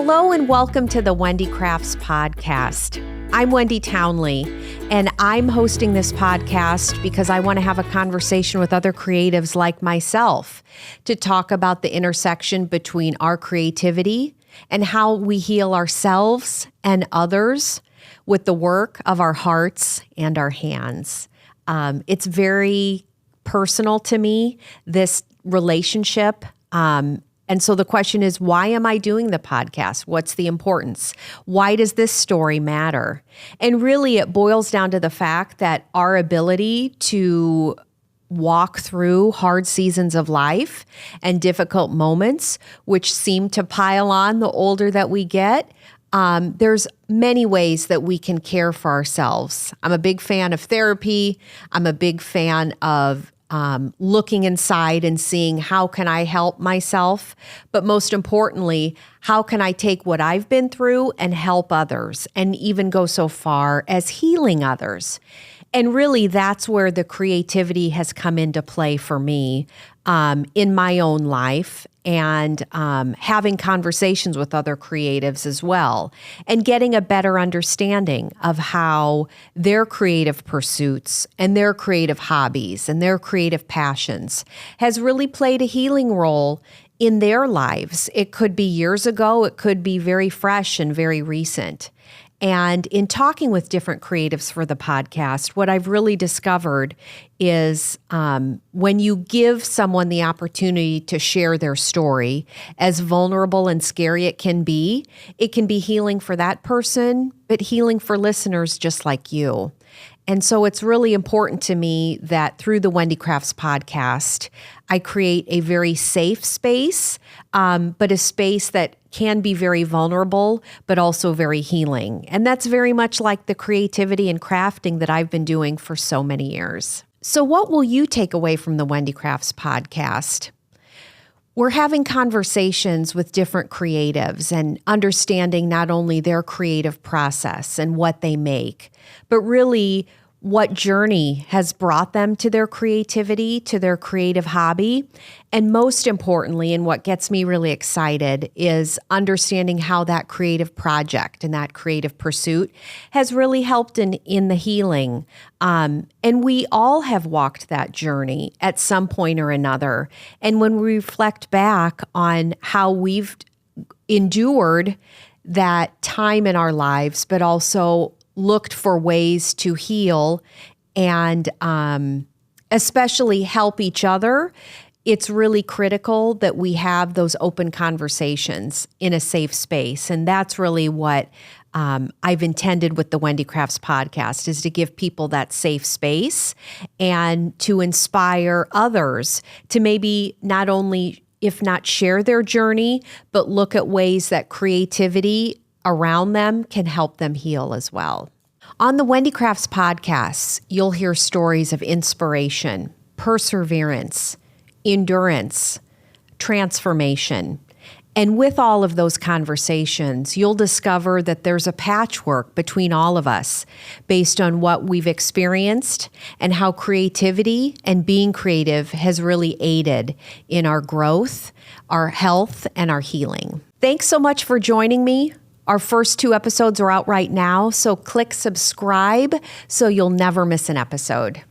Hello and welcome to the Wendy Crafts podcast. I'm Wendy Townley, and I'm hosting this podcast because I want to have a conversation with other creatives like myself to talk about the intersection between our creativity and how we heal ourselves and others with the work of our hearts and our hands. It's very personal to me, this relationship. And so the question is, why am I doing the podcast? What's the importance? Why does this story matter? And really, it boils down to the fact that our ability to walk through hard seasons of life and difficult moments, which seem to pile on the older that we get, there's many ways that we can care for ourselves. I'm a big fan of therapy. I'm a big fan of looking inside and seeing how can I help myself, but most importantly, how can I take what I've been through and help others, and even go so far as healing others. And really, that's where the creativity has come into play for me in my own life, and having conversations with other creatives as well, and getting a better understanding of how their creative pursuits and their creative hobbies and their creative passions has really played a healing role in their lives. It could be years ago, it could be very fresh and very recent. And in talking with different creatives for the podcast, what I've really discovered is when you give someone the opportunity to share their story, as vulnerable and scary it can be healing for that person, but healing for listeners just like you. And so it's really important to me that through the Wendy Crafts podcast, I create a very safe space, but a space that can be very vulnerable, but also very healing. And that's very much like the creativity and crafting that I've been doing for so many years. So what will you take away from the Wendy Crafts podcast? We're having conversations with different creatives and understanding not only their creative process and what they make, but really what journey has brought them to their creativity, to their creative hobby. And most importantly, and what gets me really excited, is understanding how that creative project and that creative pursuit has really helped in the healing. And we all have walked that journey at some point or another. And when we reflect back on how we've endured that time in our lives, but also looked for ways to heal and especially help each other, it's really critical that we have those open conversations in a safe space. And that's really what I've intended with the Wendy Crafts podcast, is to give people that safe space and to inspire others to maybe not only, if not share their journey, but look at ways that creativity around them can help them heal as well. On the Wendy Crafts podcast, you'll hear stories of inspiration, perseverance, endurance, transformation. And with all of those conversations, you'll discover that there's a patchwork between all of us based on what we've experienced and how creativity and being creative has really aided in our growth, our health, and our healing. Thanks so much for joining me. Our first 2 episodes are out right now, so click subscribe so you'll never miss an episode.